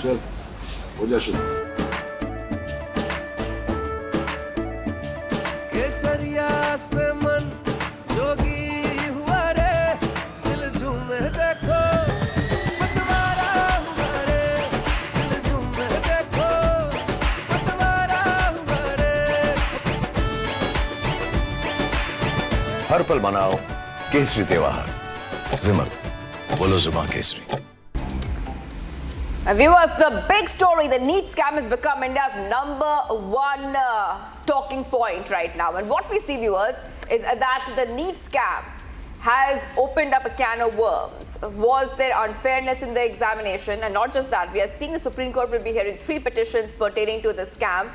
चल हो जा शुरू। केसरिया से मन जोगी हुआ रे, दिल झूमे देखो पतवारा हुआ रे, दिल झूमे देखो पतवारा हुआ रे। हर पल मनाओ केसरी त्योहार। विमल, बोलो जुबान Kesari. Viewers, the big story, the NEET scam has become India's #1 talking point right now. And what we see, viewers, is that the NEET scam has opened up a can of worms. Was there unfairness in the examination? And not just that, we are seeing the Supreme Court will be hearing 3 petitions pertaining to the scam.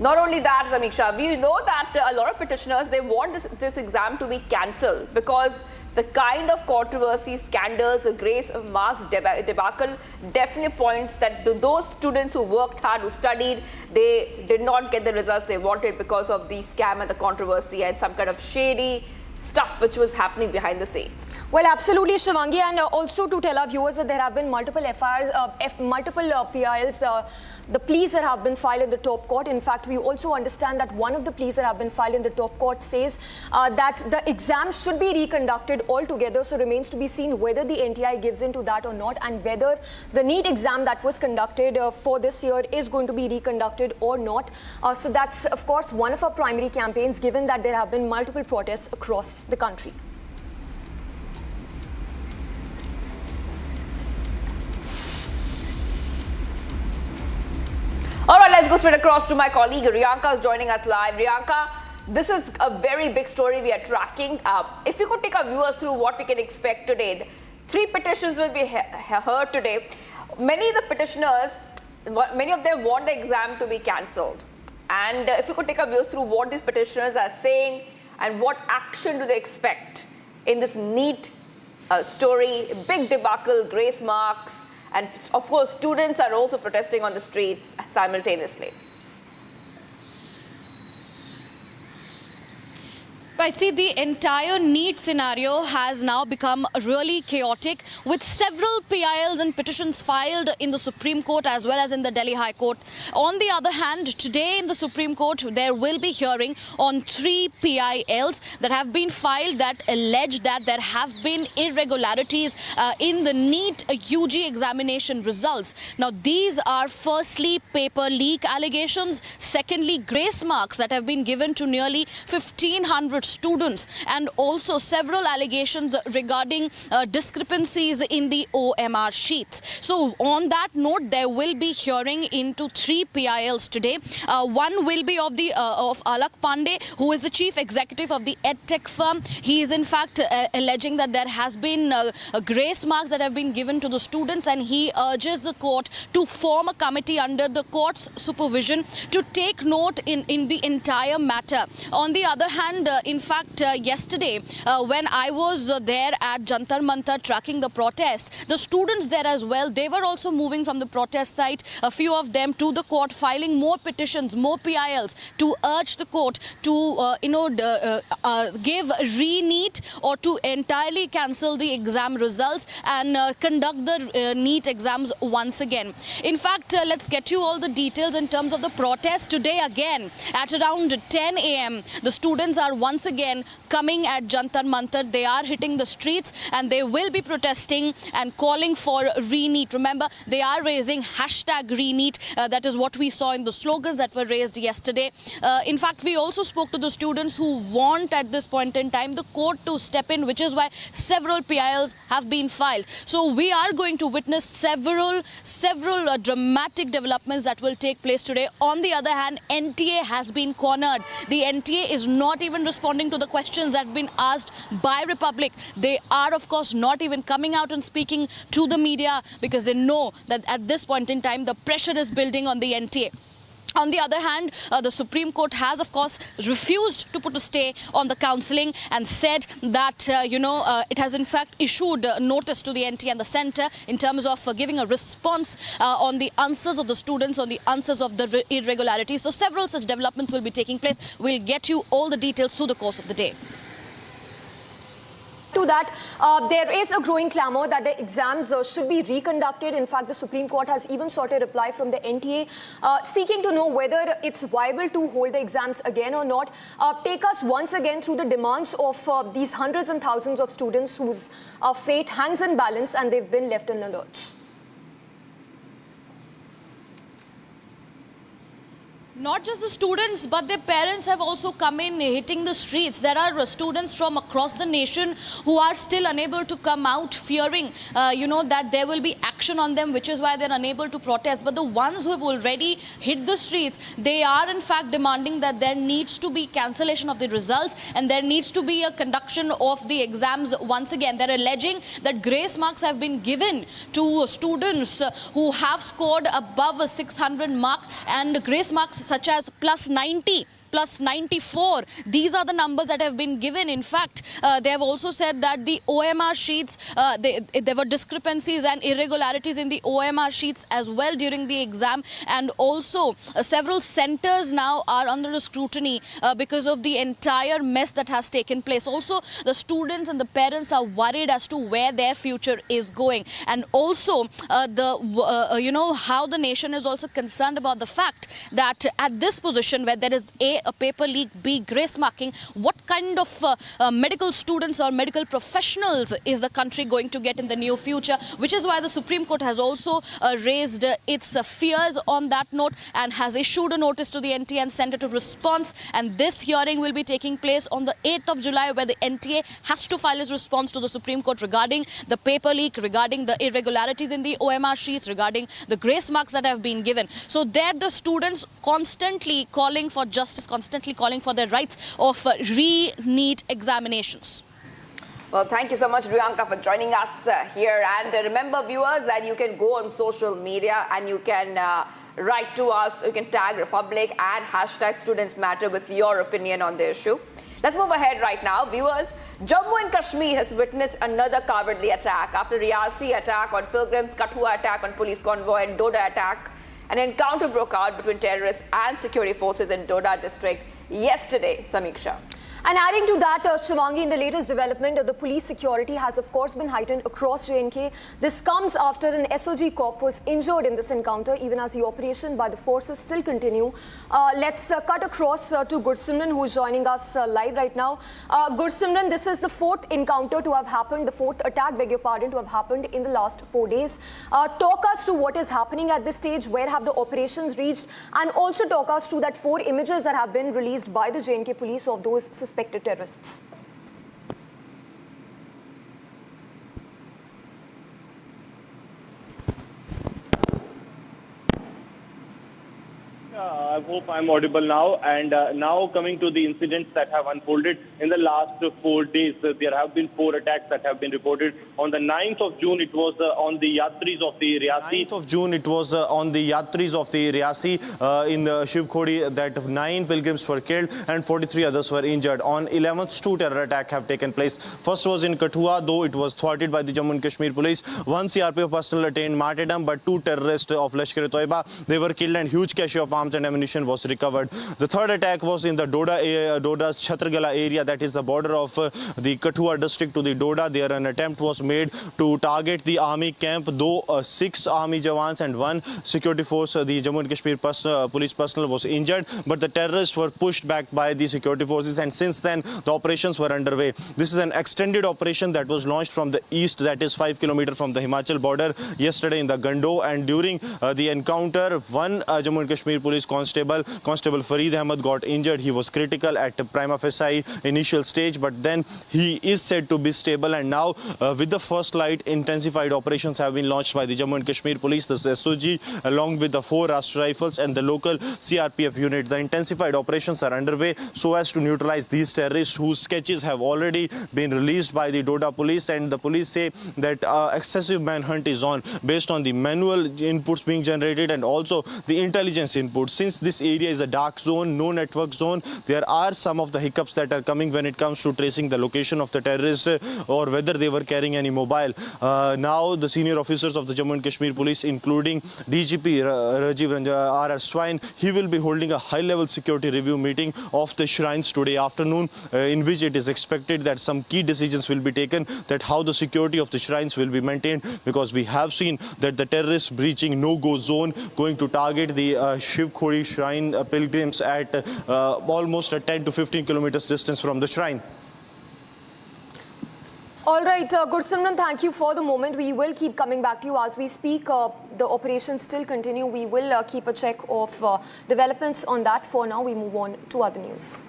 Not only that, Samiksha, we know that a lot of petitioners, they want this exam to be cancelled because the kind of controversy, scandals, the grace marks debacle definitely points that those students who worked hard, who studied, they did not get the results they wanted because of the scam and the controversy and some kind of shady stuff which was happening behind the scenes. Well, absolutely, Shivangi, and also to tell our viewers that there have been multiple FIRs, multiple PILs, the pleas that have been filed in the top court. In fact, we also understand that one of the pleas that have been filed in the top court says that the exam should be reconducted altogether. So remains to be seen whether the NTI gives in to that or not, and whether the NEET exam that was conducted for this year is going to be reconducted or not. So that's, of course, one of our primary campaigns, given that there have been multiple protests across the country. All right, let's go straight across to my colleague Riyanka is joining us live. Riyanka, this is a very big story we are tracking. If you could take our viewers through what we can expect today. 3 petitions will be heard today. Many of the petitioners, many of them want the exam to be cancelled. And if you could take our viewers through what these petitioners are saying and what action do they expect in this NEET story, big debacle, grace marks, and of course, students are also protesting on the streets simultaneously. Right, see, the entire NEET scenario has now become really chaotic, with several PILs and petitions filed in the Supreme Court as well as in the Delhi High Court. On the other hand, today in the Supreme Court, there will be hearing on 3 PILs that have been filed that allege that there have been irregularities in the NEET UG examination results. Now, these are firstly paper leak allegations, secondly grace marks that have been given to nearly 1,500 students, and also several allegations regarding discrepancies in the OMR sheets. So on that note, there will be hearing into 3 PILs today. One will be of Alak Pandey, who is the chief executive of the EdTech firm. He is in fact alleging that there has been grace marks that have been given to the students, and he urges the court to form a committee under the court's supervision to take note in the entire matter. On the other hand, in fact, yesterday, when I was there at Jantar Mantar tracking the protests, the students there as well, they were also moving from the protest site, a few of them to the court, filing more petitions, more PILs to urge the court to, give re-NEET or to entirely cancel the exam results and conduct the NEET exams once again. In fact, let's get you all the details in terms of the protest. Today again, at around 10 a.m., the students are once again coming at Jantar Mantar. They are hitting the streets and they will be protesting and calling for re-NEET. Remember, they are raising hashtag re-NEET. That is what we saw in the slogans that were raised yesterday. In fact, we also spoke to the students who want at this point in time the court to step in, which is why several PILs have been filed. So we are going to witness several dramatic developments that will take place today. On the other hand, NTA has been cornered. The NTA is not even responding to the questions that have been asked by Republic. They are, of course, not even coming out and speaking to the media because they know that at this point in time, the pressure is building on the NTA. On the other hand, the Supreme Court has, of course, refused to put a stay on the counselling and said that, it has in fact issued notice to the NT and the centre in terms of giving a response on the answers of the students, on the answers of the irregularities. So several such developments will be taking place. We'll get you all the details through the course of the day. to that, there is a growing clamor that the exams should be reconducted. In fact, the Supreme Court has even sought a reply from the NTA seeking to know whether it's viable to hold the exams again or not. Take us once again through the demands of these hundreds and thousands of students whose fate hangs in balance and they've been left in the lurch. Not just the students, but their parents have also come in hitting the streets. There are students from across the nation who are still unable to come out, fearing, that there will be action on them, which is why they're unable to protest. But the ones who have already hit the streets, they are in fact demanding that there needs to be cancellation of the results and there needs to be a conduction of the exams once again. They're alleging that grace marks have been given to students who have scored above a 600 mark, and grace marks such as plus 90, plus 94. These are the numbers that have been given. In fact, they have also said that the OMR sheets, there were discrepancies and irregularities in the OMR sheets as well during the exam. And also, several centers now are under the scrutiny because of the entire mess that has taken place. Also, the students and the parents are worried as to where their future is going. And also, how the nation is also concerned about the fact that at this position where there is a paper leak, B, grace marking, what kind of medical students or medical professionals is the country going to get in the near future, which is why the Supreme Court has also raised its fears on that note and has issued a notice to the NTA and sent it to response. And this hearing will be taking place on the 8th of July, where the NTA has to file its response to the Supreme Court regarding the paper leak, regarding the irregularities in the OMR sheets, regarding the grace marks that have been given. So there the students constantly calling for justice, constantly calling for their rights of re-NEET examinations. Well, thank you so much, Riyanka, for joining us here. And remember, viewers, that you can go on social media and you can write to us. You can tag Republic and hashtag Students Matter with your opinion on the issue. Let's move ahead right now. Viewers, Jammu and Kashmir has witnessed another cowardly attack after Riyasi attack on pilgrims, Kathua attack on police convoy, and Doda attack. An encounter broke out between terrorists and security forces in Doda district yesterday. Samiksha. And adding to that, Shivangi, in the latest development, the police security has, of course, been heightened across J&K. This comes after an SOG cop was injured in this encounter, even as the operation by the forces still continue. Let's cut across to Gursimran, who is joining us live right now. Gursimran, this is the fourth encounter to have happened, the fourth attack, beg your pardon, to have happened in the last 4 days. Talk us through what is happening at this stage, where have the operations reached, and also talk us through that 4 images that have been released by the J&K police of those suspected terrorists. I hope I'm audible now. And now coming to the incidents that have unfolded in the last 4 days, there have been 4 attacks that have been reported. On the 9th of June, it was on the Yatris of the Riyasi. 9th of June, it was on the Yatris of the Riyasi in Shiv Khodi that 9 pilgrims were killed and 43 others were injured. On 11th, 2 terror attacks have taken place. First was in Kathua, though it was thwarted by the Jammu and Kashmir police. 1 CRPF personnel attained martyrdom, but 2 terrorists of Lashkar-e-Toiba, they were killed, and huge cache of arms and ammunition was recovered. The third attack was in the Doda's Chhatrgala area, that is the border of the Kathua district to the Doda. There an attempt was made to target the army camp, though 6 army jawans and 1 security force, the Jammu and Kashmir police personnel was injured, but the terrorists were pushed back by the security forces, and since then the operations were underway. This is an extended operation that was launched from the east, that is 5 kilometers from the Himachal border, yesterday in the Gando, and during the encounter, 1 Jammu and Kashmir police constable Fareed Ahmed, got injured. He was critical at prima facie initial stage, but then he is said to be stable, and now with the first light, intensified operations have been launched by the Jammu and Kashmir police, the SOG, along with the 4 Rashtra Rifles and the local CRPF unit. The intensified operations are underway so as to neutralize these terrorists, whose sketches have already been released by the Doda police, and the police say that excessive manhunt is on based on the manual inputs being generated and also the intelligence inputs. Since this area is a dark zone, no network zone. There are some of the hiccups that are coming when it comes to tracing the location of the terrorists or whether they were carrying any mobile. Now the senior officers of the Jammu and Kashmir police, including DGP Rajiv R.R. Swine, he will be holding a high-level security review meeting of the shrines today afternoon, in which it is expected that some key decisions will be taken, that how the security of the shrines will be maintained, because we have seen that the terrorists breaching no-go zone, going to target the Shiv Khori shrine pilgrims at almost a 10 to 15 kilometers distance from the shrine. All right, Gursimran, thank you for the moment. We will keep coming back to you as we speak. The operations still continue. We will keep a check of developments on that. For now, we move on to other news.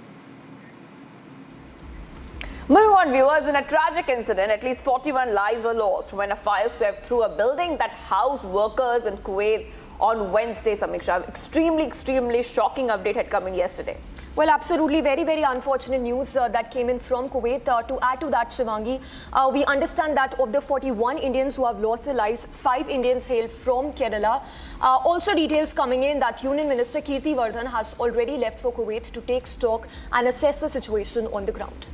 Moving on, viewers, in a tragic incident, at least 41 lives were lost when a fire swept through a building that housed workers in Kuwait on Wednesday, Samiksha. Extremely shocking update had come in yesterday. Well, absolutely. Very, very unfortunate news that came in from Kuwait. To add to that, Shivangi, we understand that of the 41 Indians who have lost their lives, 5 Indians hail from Kerala. Also details coming in that Union Minister Kirti Vardhan has already left for Kuwait to take stock and assess the situation on the ground.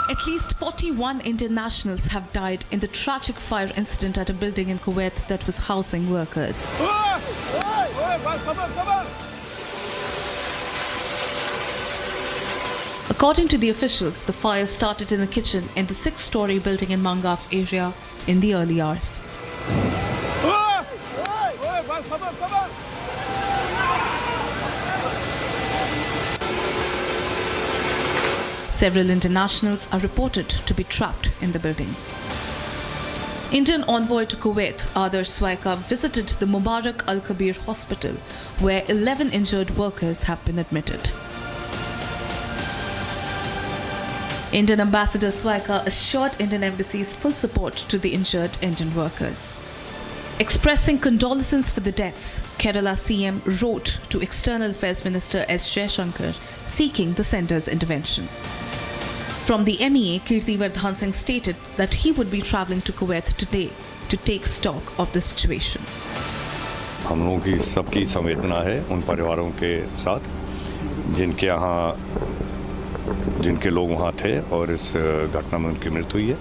At least 41 Indian nationals have died in the tragic fire incident at a building in Kuwait that was housing workers. According to the officials, the fire started in the kitchen in the 6-story building in Mangaf area in the early hours. Several Indian nationals are reported to be trapped in the building. Indian envoy to Kuwait, Adarsh Swaika, visited the Mubarak Al-Kabir hospital, where 11 injured workers have been admitted. Indian Ambassador Swaika assured Indian embassies full support to the injured Indian workers. Expressing condolences for the deaths, Kerala CM wrote to External Affairs Minister S. Jaishankar seeking the centre's intervention. From the MEA, Kirti Vardhan Singh stated that he would be travelling to Kuwait today to take stock of the situation. हम लोगों की सबकी संवेदना है उन परिवारों के साथ जिनके लोग वहाँ थे और इस घटना में उनकी मृत्यु हुई है।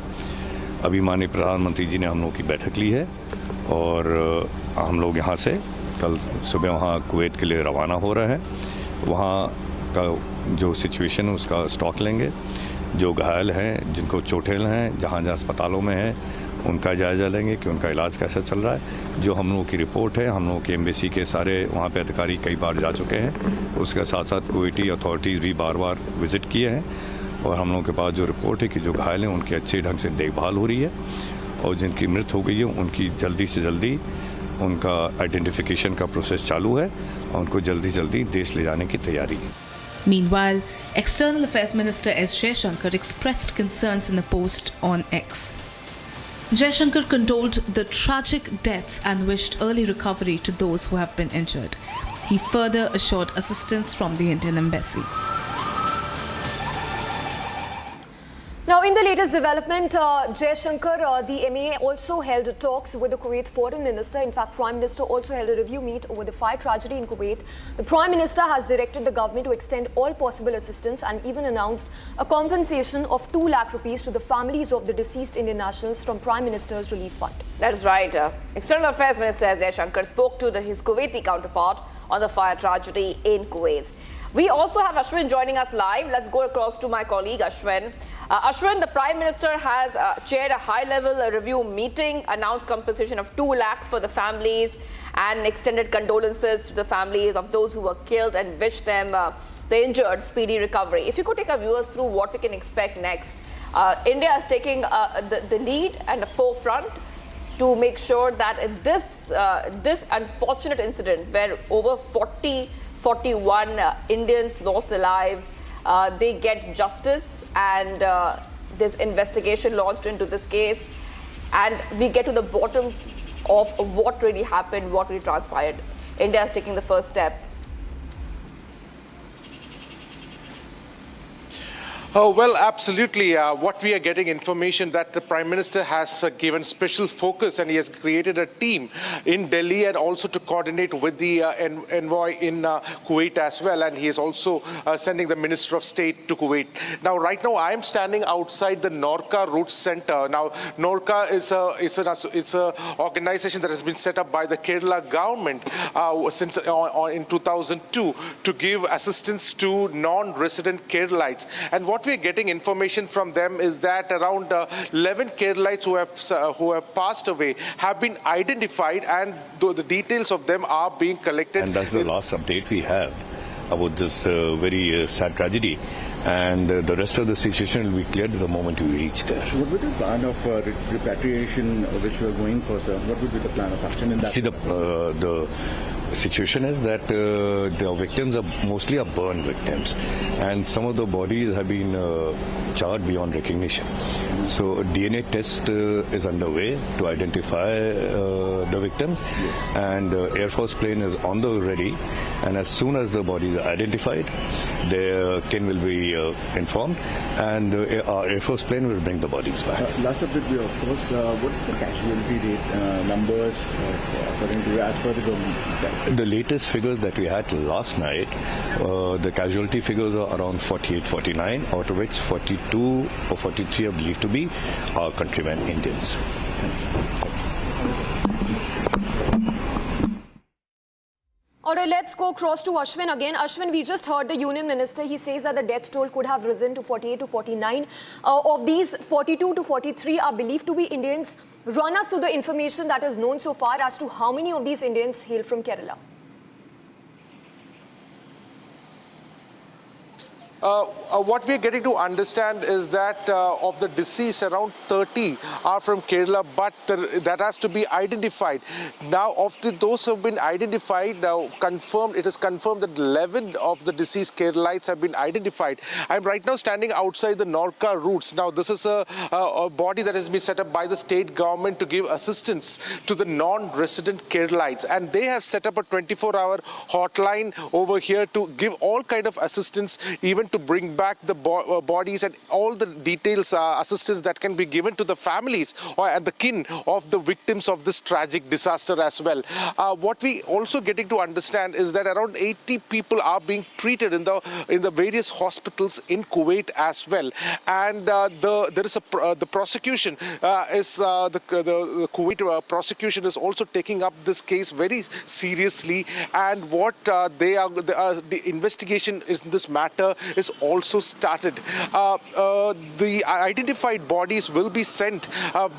अभी माननीय प्रधानमंत्री जी ने हम लोगों की बैठक ली है और हम लोग यहाँ से कल सुबह वहाँ कुवैत के लिए रवाना हो रहे हैं। वहाँ का जो सिचुएशन है उसका स्टॉक लेंगे। जो घायल हैं, जिनको चोटें हैं, जहाँ अस्पतालों में हैं, उनका जायज़ा लेंगे कि उनका इलाज कैसा चल रहा है। जो हम लोगों की रिपोर्ट है, हम लोगों के एम्बेसी के सारे वहाँ पे अधिकारी कई बार जा चुके हैं। उसके साथ साथ कुवैती अथॉरिटीज़ भी बार विज़िट किए हैं और हम लोगों के पास जो रिपोर्ट है कि जो घायल हैं उनकी अच्छे ढंग से देखभाल हो रही है और जिनकी मृत्यु हो गई है उनकी जल्दी से जल्दी उनका आइडेंटिफिकेशन का प्रोसेस चालू है और उनको जल्दी से जल्दी देश ले जाने की तैयारी है। Meanwhile, External Affairs Minister S. Jaishankar expressed concerns in a post on X. Jaishankar condoled the tragic deaths and wished early recovery to those who have been injured. He further assured assistance from the Indian Embassy. Now, in the latest development, Jaishankar, the MEA, also held talks with the Kuwait Foreign Minister. In fact, Prime Minister also held a review meet over the fire tragedy in Kuwait. The Prime Minister has directed the government to extend all possible assistance and even announced a compensation of 2 lakh rupees to the families of the deceased Indian nationals from Prime Minister's Relief Fund. That is right. External Affairs Minister S. Jaishankar spoke to his Kuwaiti counterpart on the fire tragedy in Kuwait. We also have Ashwin joining us live. Let's go across to my colleague Ashwin. Ashwin, the Prime Minister has chaired a high-level review meeting, announced compensation of 2 lakhs for the families and extended condolences to the families of those who were killed and wished them, the injured, speedy recovery. If you could take our viewers through what we can expect next. India is taking the lead and the forefront to make sure that in this unfortunate incident where over 41 Indians lost their lives, they get justice and this investigation launched into this case and we get to the bottom of what really happened, what really transpired. India is taking the first step. Well, absolutely. What we are getting information that the Prime Minister has given special focus, and he has created a team in Delhi and also to coordinate with the envoy in Kuwait as well. And he is also sending the Minister of State to Kuwait. Now, right now, I am standing outside the Norca Root Center. Now, Norca is an organization that has been set up by the Kerala government since in 2002 to give assistance to non-resident Keralites. And what we're getting information from them is that around 11 Keralites who have passed away have been identified, and the details of them are being collected. And that's the last update we have about this very sad tragedy. And the rest of the situation will be cleared the moment we reach there. What would be the plan of repatriation which you are going for, sir? What would be the plan of action in that? See, the situation is that the victims are mostly burn victims, and some of the bodies have been charred beyond recognition. So a DNA test is underway to identify the victims, and Air Force plane is on the ready, and as soon as the bodies are identified, their kin will be informed, and our Air Force plane will bring the bodies back. Last update, of course, what is the casualty rate numbers according to as per the government? The latest figures that we had last night, the casualty figures are around 48, 49, out of which 42 or 43 are believed to be our countrymen Indians. All right, let's go across to Ashwin again. Ashwin, we just heard the Union Minister. He says that the death toll could have risen to 48 to 49. Of these, 42 to 43 are believed to be Indians. Run us through the information that is known so far as to how many of these Indians hail from Kerala. What we're getting to understand is that of the deceased, around 30 are from Kerala, but that has to be identified. Now, of those who have been identified, it is confirmed that 11 of the deceased Keralites have been identified. I'm right now standing outside the Norca Roots. Now, this is a body that has been set up by the state government to give assistance to the non-resident Keralites, and they have set up a 24-hour hotline over here to give all kind of assistance, even to bring back the bodies and all the details, assistance that can be given to the families and the kin of the victims of this tragic disaster as well. What we also getting to understand is that around 80 people are being treated in the various hospitals in Kuwait as well. And there is the prosecution the Kuwait prosecution is also taking up this case very seriously, and what the investigation in this matter is also started. The identified bodies will be sent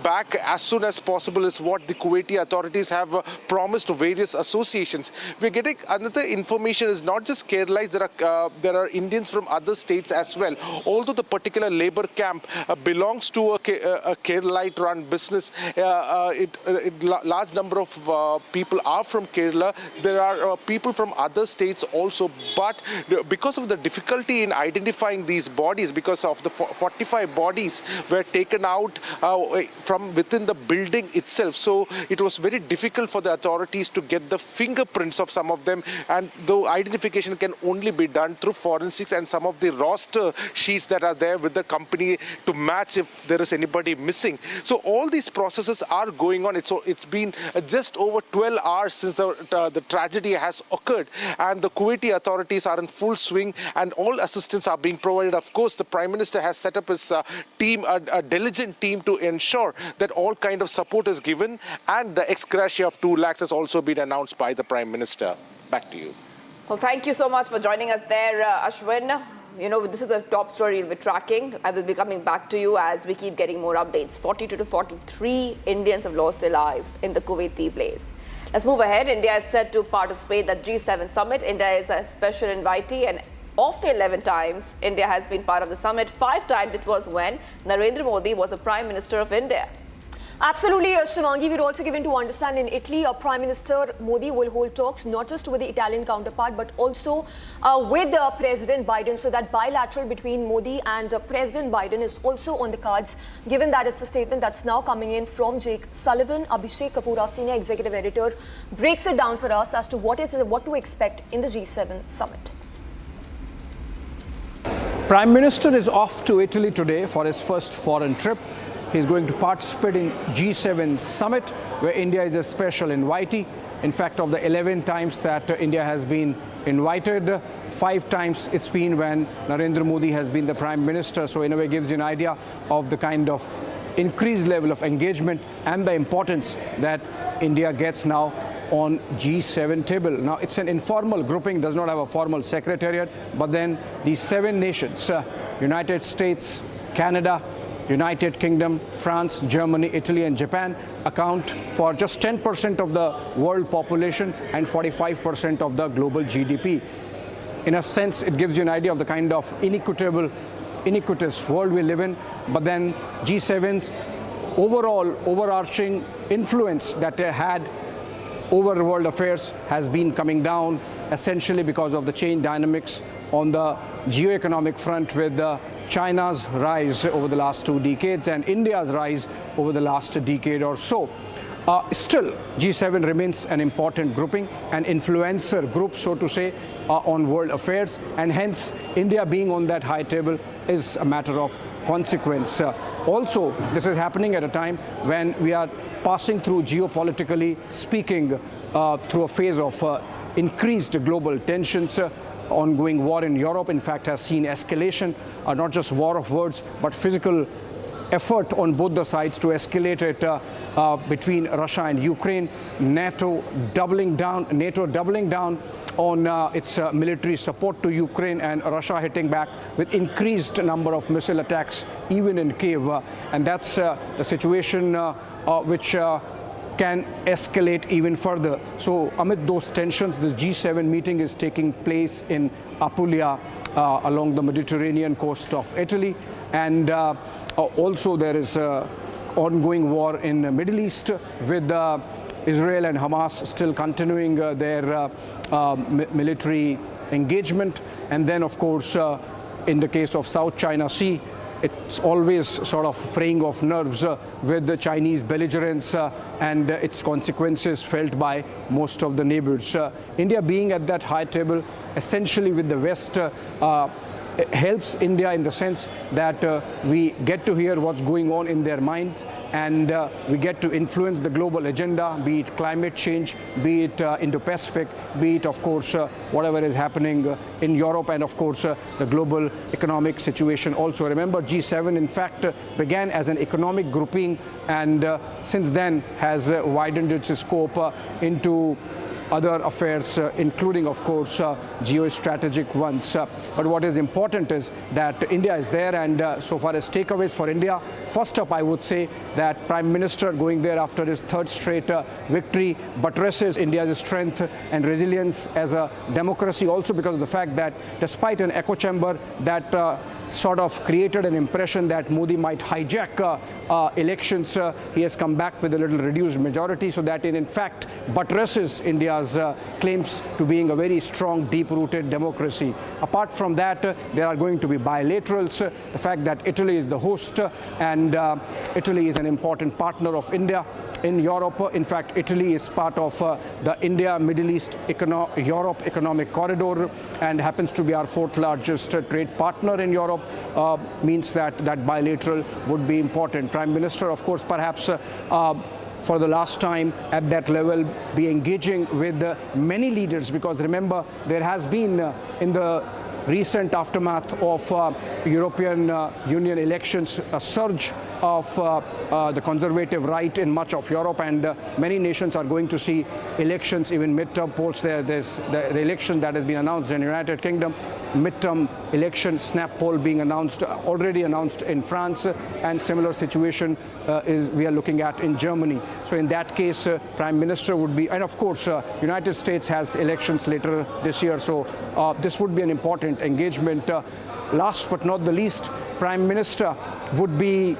back as soon as possible, is what the Kuwaiti authorities have promised to various associations. We're getting another information is not just Keralites, there are Indians from other states as well. Although the particular labor camp belongs to a Keralite-run business, large number of people are from Kerala. There are people from other states also, but because of the difficulty in identifying these bodies, because of the 45 bodies were taken out from within the building itself, so it was very difficult for the authorities to get the fingerprints of some of them, and though identification can only be done through forensics and some of the roster sheets that are there with the company to match if there is anybody missing. So all these processes are going on. It's been just over 12 hours since the tragedy has occurred, and the Kuwaiti authorities are in full swing, and all assistance are being provided. Of course, the Prime Minister has set up his team, a diligent team, to ensure that all kind of support is given, and the ex gratia of 2 lakhs has also been announced by the Prime Minister. Back to you. Well, thank you so much for joining us there, Ashwin. You know, this is the top story we'll be tracking. I will be coming back to you as we keep getting more updates. 42 to 43 Indians have lost their lives in the Kuwaiti blaze. Let's move ahead. India is set to participate at G7 summit. India is a special invitee, and of the 11 times India has been part of the summit, 5 times it was when Narendra Modi was the Prime Minister of India. Absolutely, Shivangi. We're also given to understand in Italy, Prime Minister Modi will hold talks not just with the Italian counterpart, but also with President Biden. So that bilateral between Modi and President Biden is also on the cards, given that it's a statement that's now coming in from Jake Sullivan. Abhishek Kapura, Senior Executive Editor, breaks it down for us as to what to expect in the G7 summit. Prime Minister is off to Italy today for his first foreign trip. He's going to participate in G7 summit, where India is a special invitee. In fact, of the 11 times that India has been invited, 5 times it's been when Narendra Modi has been the Prime Minister. So in a way gives you an idea of the kind of increased level of engagement and the importance that India gets now on G7 table. Now, it's an informal grouping, does not have a formal secretariat, but then these 7 nations, United States, Canada, United Kingdom, France, Germany, Italy and Japan account for just 10% of the world population and 45% of the global GDP. In a sense, it gives you an idea of the kind of iniquitous world we live in, but then G7's overall overarching influence that they had over world affairs has been coming down, essentially because of the change dynamics on the geo-economic front, with China's rise over the last 2 decades and India's rise over the last decade or so. Still, G7 remains an important grouping, an influencer group, so to say, on world affairs, and hence India being on that high table is a matter of consequence. Also, this is happening at a time when we are passing through, geopolitically speaking, through a phase of increased global tensions. Ongoing war in Europe, in fact, has seen escalation, not just war of words, but physical effort on both the sides to escalate it between Russia and Ukraine. NATO doubling down on its military support to Ukraine, and Russia hitting back with increased number of missile attacks even in Kiev, and that's the situation which can escalate even further. So amid those tensions, this G7 meeting is taking place in Apulia along the Mediterranean coast of Italy, and also there is ongoing war in the Middle East, with Israel and Hamas still continuing their military engagement. And then, of course, in the case of South China Sea, it's always sort of fraying of nerves with the Chinese belligerence and its consequences felt by most of the neighbors. India being at that high table, essentially with the West, helps India in the sense that we get to hear what's going on in their mind, and we get to influence the global agenda, be it climate change, be it Indo-Pacific, be it, of course, whatever is happening in Europe, and, of course, the global economic situation also. Remember, G7, in fact, began as an economic grouping, and since then has widened its scope into other affairs, including, of course, geostrategic ones. But what is important is that India is there, and so far as takeaways for India, first up, I would say that Prime Minister going there after his 3rd straight victory buttresses India's strength and resilience as a democracy, also because of the fact that despite an echo chamber that sort of created an impression that Modi might hijack elections, he has come back with a little reduced majority, so that in fact buttresses India's claims to being a very strong, deep-rooted democracy. Apart from that, there are going to be bilaterals. The fact that Italy is the host, and Italy is an important partner of India in Europe. In fact, Italy is part of the India-Middle East Europe economic corridor and happens to be our 4th largest trade partner in Europe, means that bilateral would be important. Prime Minister, of course, perhaps for the last time at that level be engaging with many leaders, because remember, there has been in the recent aftermath of European Union elections a surge of the conservative right in much of Europe, and many nations are going to see elections, even midterm polls. There's the election that has been announced in the United Kingdom, midterm election snap poll being already announced in France, and similar situation we are looking at in Germany. So in that case, Prime Minister would be, and of course, United States has elections later this year, so this would be an important engagement. Last but not the least, Prime Minister would be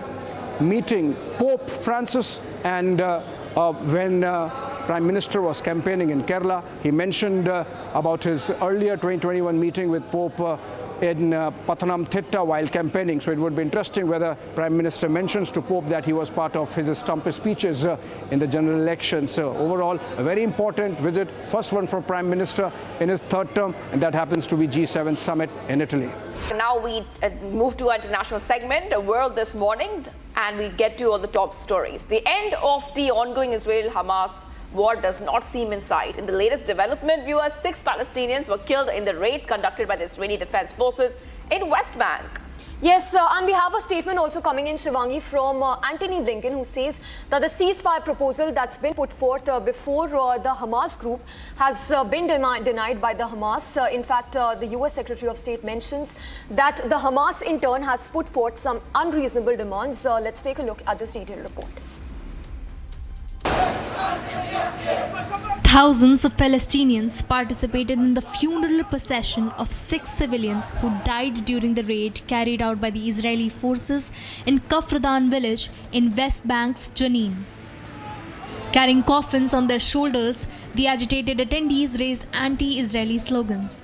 meeting Pope Francis, and when Prime Minister was campaigning in Kerala, he mentioned about his earlier 2021 meeting with Pope in Pathanamthitta while campaigning. So it would be interesting whether Prime Minister mentions to Pope that he was part of his stump speeches in the general elections. So overall, a very important visit, first one for Prime Minister in his third term, and that happens to be G7 summit in Italy. Now we move to our international segment, A World This Morning, and we get to all the top stories. The end of the ongoing Israel-Hamas war does not seem in sight. In the latest development, viewers, 6 Palestinians were killed in the raids conducted by the Israeli Defense Forces in West Bank. Yes, and we have a statement also coming in, Shivangi, from Antony Blinken, who says that the ceasefire proposal that's been put forth before the Hamas group has been denied by the Hamas. In fact, the US Secretary of State mentions that the Hamas in turn has put forth some unreasonable demands. Let's take a look at this detailed report. Thousands of Palestinians participated in the funeral procession of 6 civilians who died during the raid carried out by the Israeli forces in Kafradan village in West Bank's Jenin. Carrying coffins on their shoulders, the agitated attendees raised anti-Israeli slogans.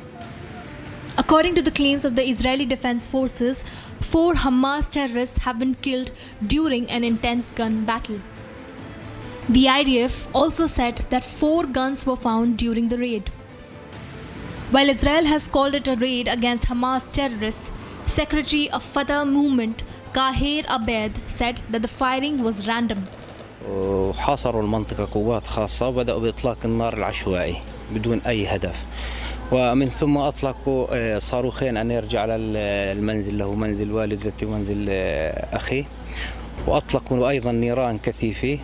According to the claims of the Israeli Defense Forces, 4 Hamas terrorists have been killed during an intense gun battle. The IDF also said that 4 guns were found during the raid. While Israel has called it a raid against Hamas terrorists, Secretary of Fatah Movement Kahir Abed said that the firing was random. حاصروا المنطقة قوات خاصة وبدأوا بإطلاق النار العشوائي بدون أي هدف، ومن ثم أطلقوا صاروخين أن يرجع على المنزل له منزل والدتي ومنزل أخي، وأطلقوا أيضا نيران كثيفة.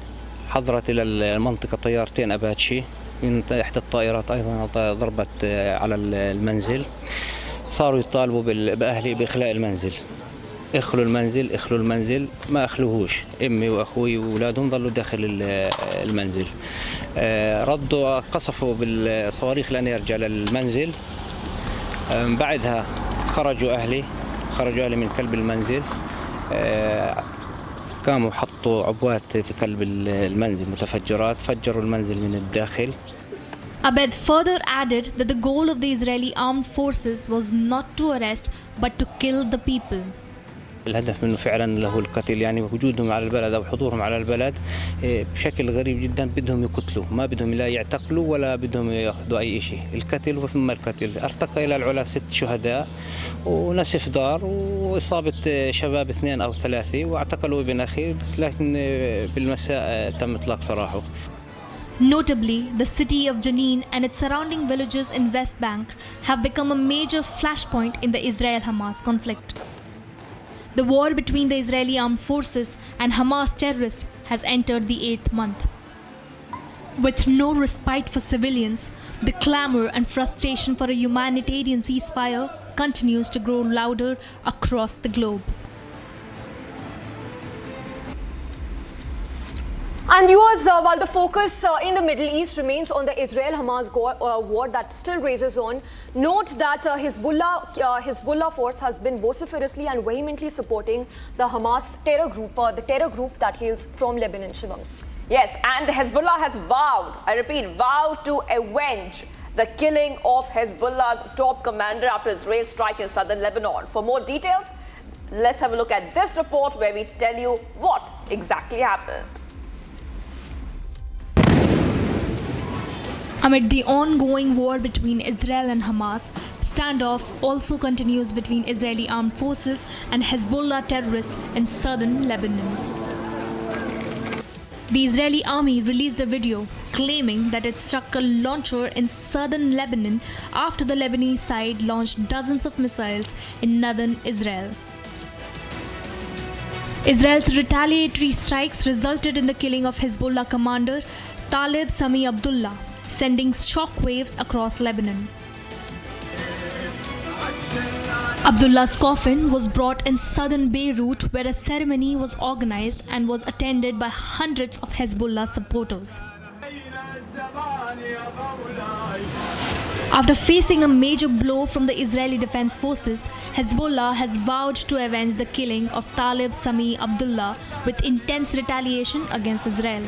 حضرت إلى المنطقة طيارتين أباتشي من إحدى الطائرات أيضا ضربت على المنزل. صاروا يطالبوا بأهلي بإخلاء المنزل. اخلوا المنزل اخلوا المنزل، ما اخلوهوش. امي واخوي واولادهم ظلوا داخل المنزل. ردوا قصفوا بالصواريخ لأن يرجع للمنزل. بعدها خرجوا أهلي من كلب المنزل. قاموا حطوا عبوات في قلب المنزل متفجرات، فجروا المنزل من الداخل. Abed further added that the goal of the Israeli armed forces was not to arrest but to kill the people. الهدف منه فعلا له القتل، يعني وجودهم على البلد أو حضورهم على البلد بشكل غريب جدا. بدهم يقتلوا، ما بدهم لا يعتقلوا ولا بدهم ياخذوا أي شيء. القتل وثم القتل. ارتقى إلى العلا 6 شهداء ونسف دار وإصابة شباب 2 أو 3، واعتقلوا ابن أخي بس لكن بالمساء تم إطلاق سراحه. Notably, the city of Jenin and its surrounding villages in West Bank have become a major flashpoint in the Israel-Hamas conflict. The war between the Israeli armed forces and Hamas terrorists has entered the 8th month. With no respite for civilians, the clamor and frustration for a humanitarian ceasefire continues to grow louder across the globe. And viewers, while the focus in the Middle East remains on the Israel-Hamas war that still rages on, note that Hezbollah force has been vociferously and vehemently supporting the Hamas terror group, the terror group that hails from Lebanon. Shivam. Yes, and Hezbollah has vowed, I repeat, vowed to avenge the killing of Hezbollah's top commander after Israel's strike in southern Lebanon. For more details, let's have a look at this report where we tell you what exactly happened. Amid the ongoing war between Israel and Hamas, standoff also continues between Israeli armed forces and Hezbollah terrorists in southern Lebanon. The Israeli army released a video claiming that it struck a launcher in southern Lebanon after the Lebanese side launched dozens of missiles in northern Israel. Israel's retaliatory strikes resulted in the killing of Hezbollah commander Talib Sami Abdullah, sending shockwaves across Lebanon. Abdullah's coffin was brought in southern Beirut, where a ceremony was organized and was attended by hundreds of Hezbollah supporters. After facing a major blow from the Israeli Defense Forces, Hezbollah has vowed to avenge the killing of Talib Sami Abdullah with intense retaliation against Israel.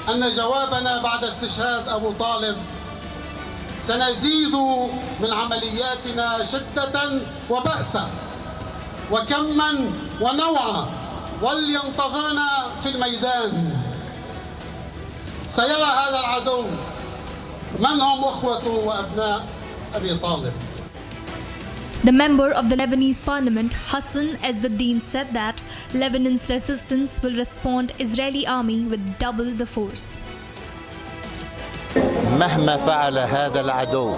أن جوابنا بعد استشهاد أبو طالب سنزيد من عملياتنا شدة وبأسا وكما ونوعا ولينطغانا في الميدان. سيرى هذا العدو من هم أخوة وأبناء أبي طالب. The member of the Lebanese parliament, Hassan Ezzuddin, said that Lebanon's resistance will respond Israeli army with double the force. مهما فعل هذا العدو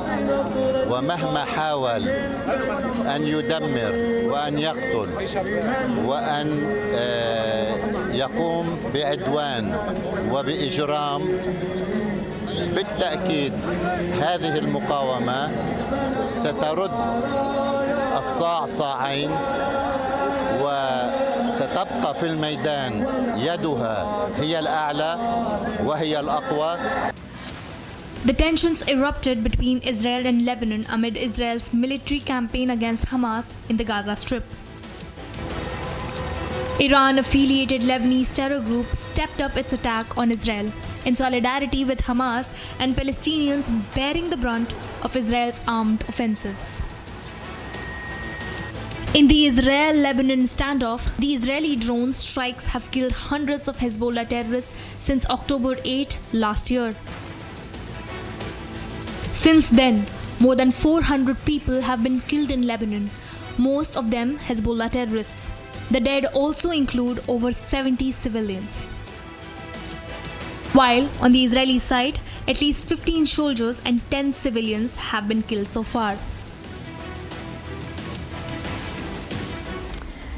ومهما حاول أن يدمر وأن يقتل وأن يقوم بعدوان وبإجرام، بالتأكيد هذه المقاومة سترد الصاع-صاعين وستبقى في الميدان يدها هي الأعلى وهي الأقوى. The tensions erupted between Israel and Lebanon amid Israel's military campaign against Hamas in the Gaza Strip. Iran-affiliated Lebanese terror group stepped up its attack on Israel in solidarity with Hamas and Palestinians bearing the brunt of Israel's armed offensives. In the Israel-Lebanon standoff, the Israeli drone strikes have killed hundreds of Hezbollah terrorists since October 8 last year. Since then, more than 400 people have been killed in Lebanon, most of them Hezbollah terrorists. The dead also include over 70 civilians. While on the Israeli side, at least 15 soldiers and 10 civilians have been killed so far.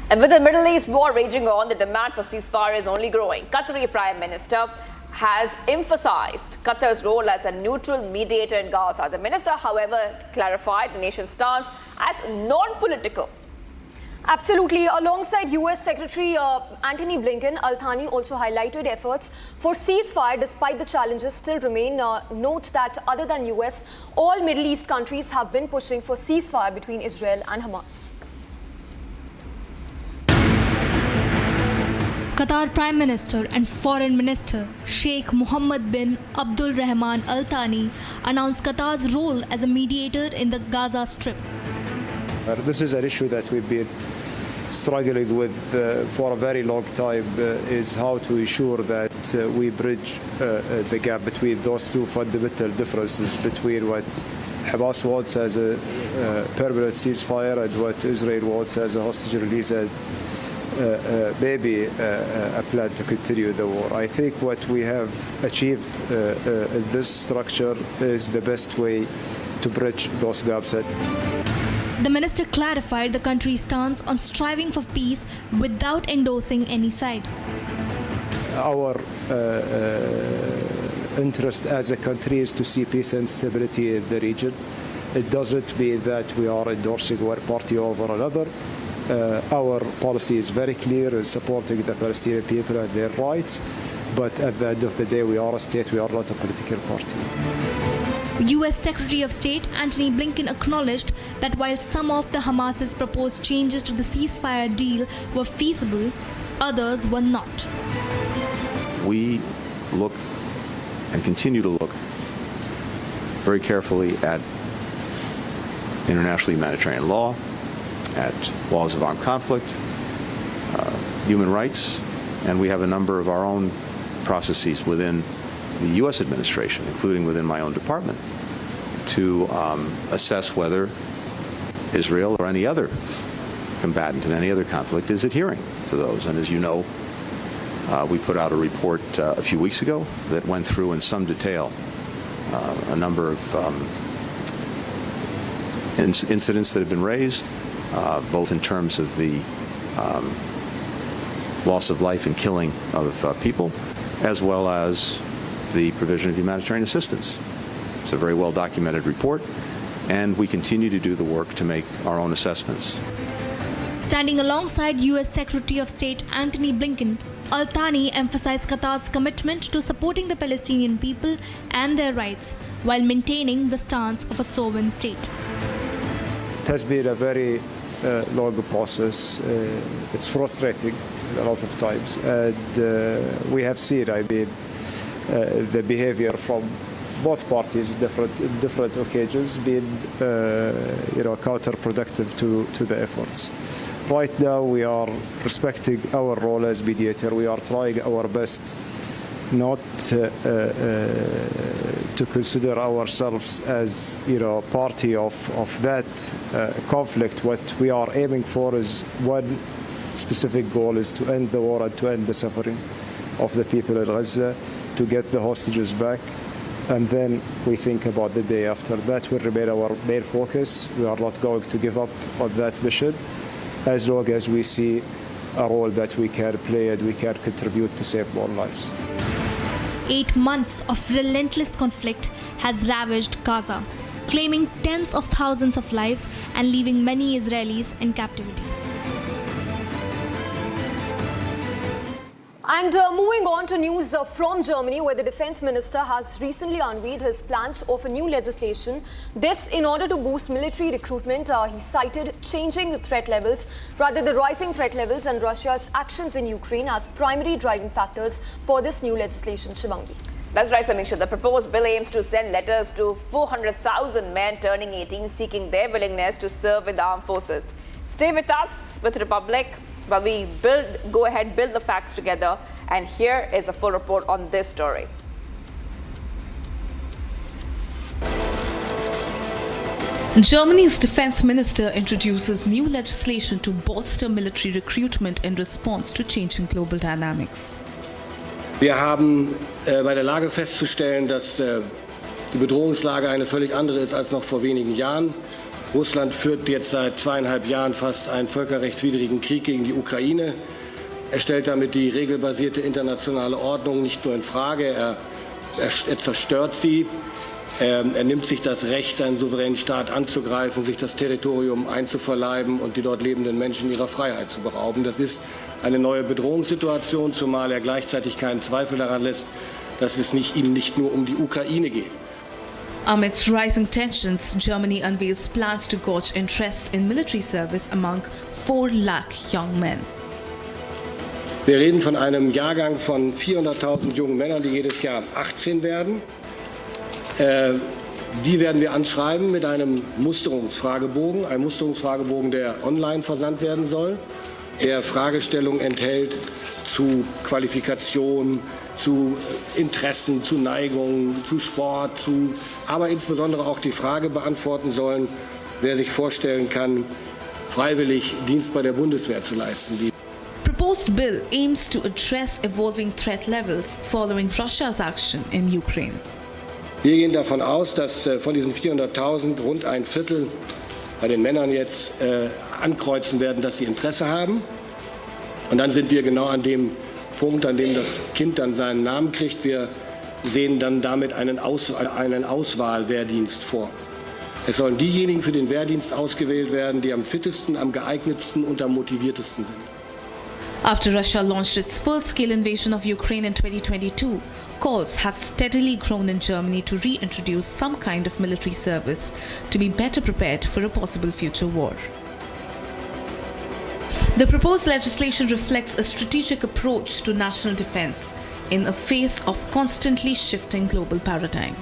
And with the Middle East war raging on, the demand for ceasefire is only growing. Qatari Prime Minister has emphasized Qatar's role as a neutral mediator in Gaza. The minister, however, clarified the nation's stance as non-political. Absolutely. Alongside US Secretary Antony Blinken, Al-Thani also highlighted efforts for ceasefire despite the challenges still remain. Note that other than US, all Middle East countries have been pushing for ceasefire between Israel and Hamas. Qatar Prime Minister and Foreign Minister Sheikh Mohammed bin Abdul Rahman Al Thani announced Qatar's role as a mediator in the Gaza Strip. This is an issue that we've been struggling with for a very long time, is how to ensure that we bridge the gap between those two fundamental differences between what Hamas wants as a permanent ceasefire and what Israel wants as a hostage release and maybe a plan to continue the war. I think what we have achieved in this structure is the best way to bridge those gaps. The minister clarified the country's stance on striving for peace without endorsing any side. Our interest as a country is to see peace and stability in the region. It doesn't mean that we are endorsing one party over another. Our policy is very clear in supporting the Palestinian people and their rights, but at the end of the day, we are a state, we are not a political party. US Secretary of State Antony Blinken acknowledged that while some of the Hamas's proposed changes to the ceasefire deal were feasible, others were not. We look and continue to look very carefully at international humanitarian law, at laws of armed conflict, human rights, and we have a number of our own processes within the U.S. administration, including within my own department, to assess whether Israel or any other combatant in any other conflict is adhering to those. And as you know, we put out a report a few weeks ago that went through in some detail a number of incidents that have been raised, both in terms of the loss of life and killing of people, as well as the provision of humanitarian assistance. It's a very well-documented report, and we continue to do the work to make our own assessments. Standing alongside US Secretary of State Antony Blinken, Al Thani emphasized Qatar's commitment to supporting the Palestinian people and their rights while maintaining the stance of a sovereign state. It has been a very long process. It's frustrating a lot of times, and we have seen, the behavior from both parties, different occasions, been counterproductive to the efforts. Right now, we are respecting our role as mediator. We are trying our best not to consider ourselves as party of that conflict. What we are aiming for is one specific goal: is to end the war and to end the suffering of the people in Gaza, to get the hostages back, and then we think about the day after. That will remain our main focus. We are not going to give up on that mission as long as we see a role that we can play and we can contribute to save more lives. 8 months of relentless conflict has ravaged Gaza, claiming tens of thousands of lives and leaving many Israelis in captivity. And moving on to news from Germany, where the defense minister has recently unveiled his plans of a new legislation. This in order to boost military recruitment. He cited changing threat levels, rather the rising threat levels, and Russia's actions in Ukraine as primary driving factors for this new legislation. Shivangi. That's right, Samiksha. The proposed bill aims to send letters to 400,000 men turning 18 seeking their willingness to serve in the armed forces. Stay with us with Republic while we go ahead, build the facts together. And here is a full report on this story. Germany's defense minister introduces new legislation to bolster military recruitment in response to changing global dynamics. Wir haben bei der Lage festzustellen, dass die Bedrohungslage eine völlig andere ist als noch vor wenigen Jahren. Russland führt jetzt seit 2,5 Jahren fast einen völkerrechtswidrigen Krieg gegen die Ukraine. Er stellt damit die regelbasierte internationale Ordnung nicht nur in Frage, er zerstört sie. Er nimmt sich das Recht, einen souveränen Staat anzugreifen, sich das Territorium einzuverleiben und die dort lebenden Menschen ihrer Freiheit zu berauben. Das ist eine neue Bedrohungssituation, zumal er gleichzeitig keinen Zweifel daran lässt, dass es ihm nicht nur um die Ukraine geht. Amidst rising tensions, Germany unveils plans to gauge interest in military service among 4 lakh young men. Wir reden von einem Jahrgang von 400.000 jungen Männern, die jedes Jahr 18 werden. Die werden wir anschreiben mit einem Musterungsfragebogen, der online versandt werden soll, der Fragestellungen enthält zu Qualifikation, zu Interessen, zu Neigungen, zu Sport, aber insbesondere auch die Frage beantworten sollen, wer sich vorstellen kann, freiwillig Dienst bei der Bundeswehr zu leisten. The proposed bill aims to address evolving threat levels following Russia's action in Ukraine. Wir gehen davon aus, dass von diesen 400.000 rund ein Viertel bei den Männern jetzt ankreuzen werden, dass sie Interesse haben. Und dann sind wir genau an dem Punkt, an dem das Kind dann seinen Namen kriegt. Wir sehen dann damit einen Auswahlwehrdienst vor. Es sollen diejenigen für den Wehrdienst ausgewählt werden, die am fittesten, am geeignetsten und am motiviertesten sind. After Russia launched its full-scale invasion of Ukraine in 2022, calls have steadily grown in Germany to reintroduce some kind of military service to be better prepared for a possible future war. The proposed legislation reflects a strategic approach to national defense in the face of constantly shifting global paradigm.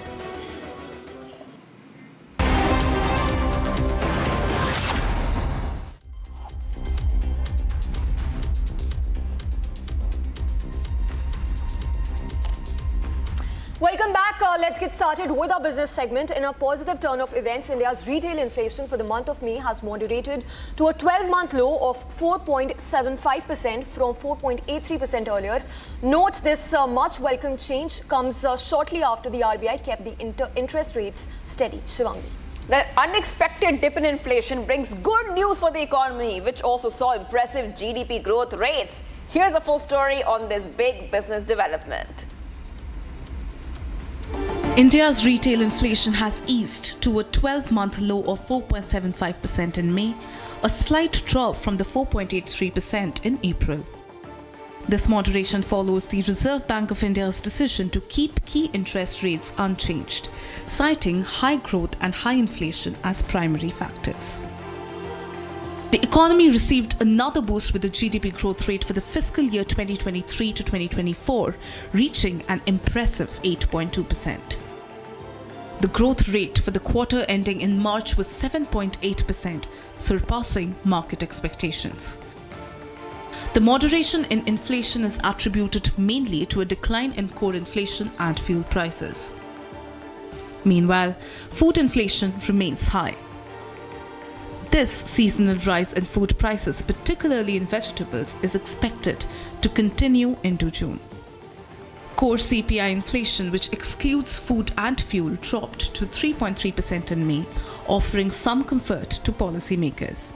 Welcome back. Let's get started with our business segment. In a positive turn of events, India's retail inflation for the month of May has moderated to a 12-month low of 4.75% from 4.83% earlier. Note this much welcome change comes shortly after the RBI kept the interest rates steady. Shivangi. The unexpected dip in inflation brings good news for the economy, which also saw impressive GDP growth rates. Here's a full story on this big business development. India's retail inflation has eased to a 12-month low of 4.75% in May, a slight drop from the 4.83% in April. This moderation follows the Reserve Bank of India's decision to keep key interest rates unchanged, citing high growth and high inflation as primary factors. The economy received another boost with the GDP growth rate for the fiscal year 2023 to 2024, reaching an impressive 8.2%. The growth rate for the quarter ending in March was 7.8%, surpassing market expectations. The moderation in inflation is attributed mainly to a decline in core inflation and fuel prices. Meanwhile, food inflation remains high. This seasonal rise in food prices, particularly in vegetables, is expected to continue into June. Core CPI inflation, which excludes food and fuel, dropped to 3.3% in May, offering some comfort to policymakers.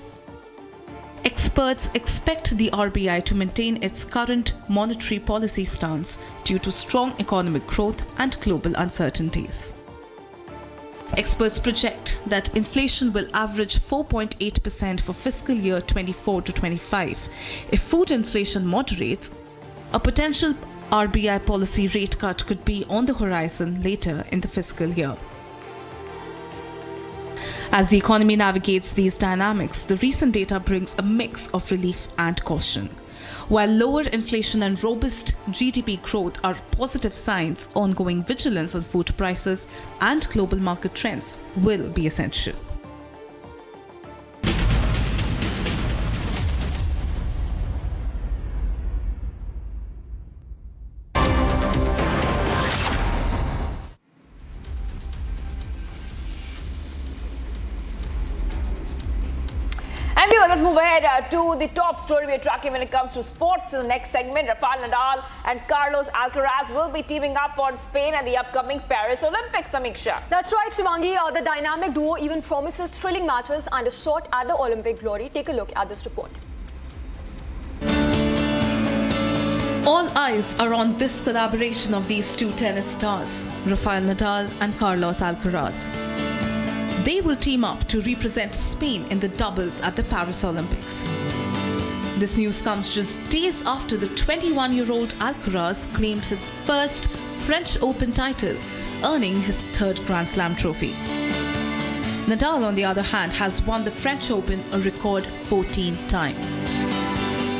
Experts expect the RBI to maintain its current monetary policy stance due to strong economic growth and global uncertainties. Experts project that inflation will average 4.8% for fiscal year 24 to 25. If food inflation moderates, a potential RBI policy rate cut could be on the horizon later in the fiscal year. As the economy navigates these dynamics, the recent data brings a mix of relief and caution. While lower inflation and robust GDP growth are positive signs, ongoing vigilance on food prices and global market trends will be essential. And viewers, let's move ahead to the top story we're tracking when it comes to sports. In the next segment, Rafael Nadal and Carlos Alcaraz will be teaming up for Spain at the upcoming Paris Olympics, Samiksha. That's right, Shivangi. The dynamic duo even promises thrilling matches and a shot at the Olympic glory. Take a look at this report. All eyes are on this collaboration of these two tennis stars, Rafael Nadal and Carlos Alcaraz. They will team up to represent Spain in the doubles at the Paris Olympics. This news comes just days after the 21-year-old Alcaraz claimed his first French Open title, earning his third Grand Slam trophy. Nadal, on the other hand, has won the French Open a record 14 times.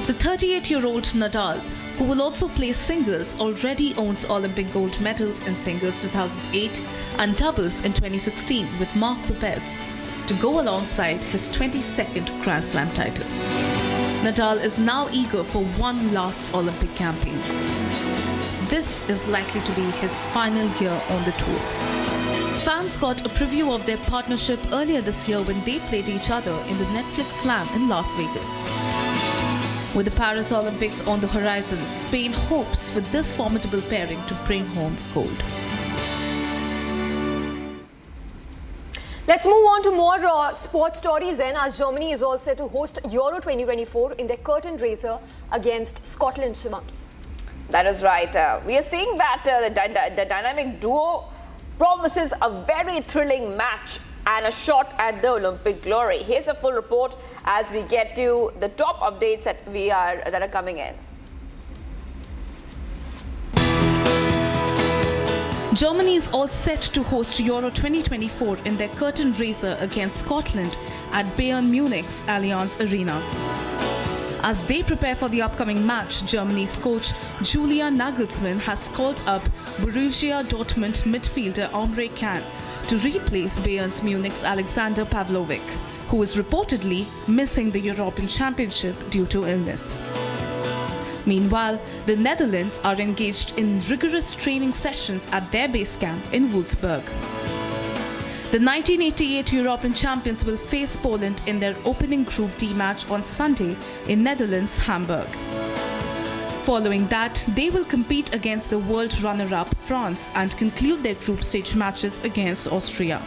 The 38-year-old Nadal, who will also play singles, already owns Olympic gold medals in singles 2008 and doubles in 2016 with Marc Lopez to go alongside his 22nd Grand Slam titles. Nadal is now eager for one last Olympic campaign. This is likely to be his final year on the tour. Fans got a preview of their partnership earlier this year when they played each other in the Netflix Slam in Las Vegas. With the Paris Olympics on the horizon, Spain hopes for this formidable pairing to bring home gold. Let's move on to more sports stories then, as Germany is all set to host Euro 2024 in their curtain raiser against Scotland, Shivangi. That is right. We are seeing that the dynamic duo promises a very thrilling match and a shot at the Olympic glory. Here's a full report as we get to the top updates that are coming in. Germany is all set to host Euro 2024 in their curtain raiser against Scotland at Bayern Munich's Allianz Arena. As they prepare for the upcoming match, Germany's coach Julian Nagelsmann has called up Borussia Dortmund midfielder Emre Can to replace Bayern Munich's Alexander Pavlovic, who is reportedly missing the European Championship due to illness. Meanwhile, the Netherlands are engaged in rigorous training sessions at their base camp in Wolfsburg. The 1988 European champions will face Poland in their opening Group D match on Sunday in Netherlands, Hamburg. Following that, they will compete against the world runner-up France and conclude their group stage matches against Austria.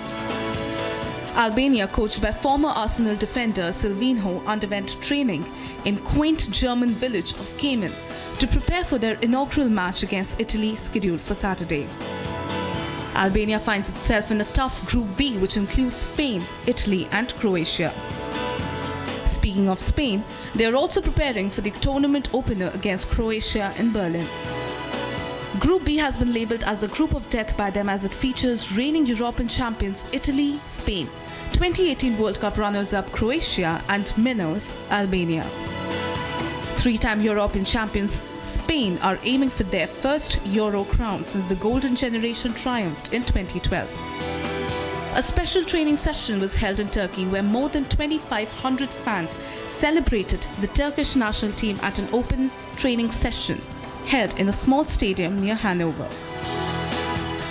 Albania, coached by former Arsenal defender Silvinho, underwent training in quaint German village of Kamen to prepare for their inaugural match against Italy, scheduled for Saturday. Albania finds itself in a tough Group B, which includes Spain, Italy and Croatia. Speaking of Spain, they are also preparing for the tournament opener against Croatia in Berlin. Group B has been labelled as the group of death by them as it features reigning European champions Italy, Spain, 2018 World Cup runners-up Croatia and minnows Albania. Three-time European champions Spain are aiming for their first Euro crown since the Golden Generation triumphed in 2012. A special training session was held in Turkey where more than 2,500 fans celebrated the Turkish national team at an open training session held in a small stadium near Hanover.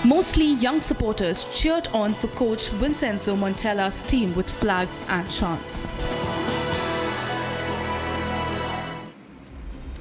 Mostly young supporters cheered on for coach Vincenzo Montella's team with flags and chants.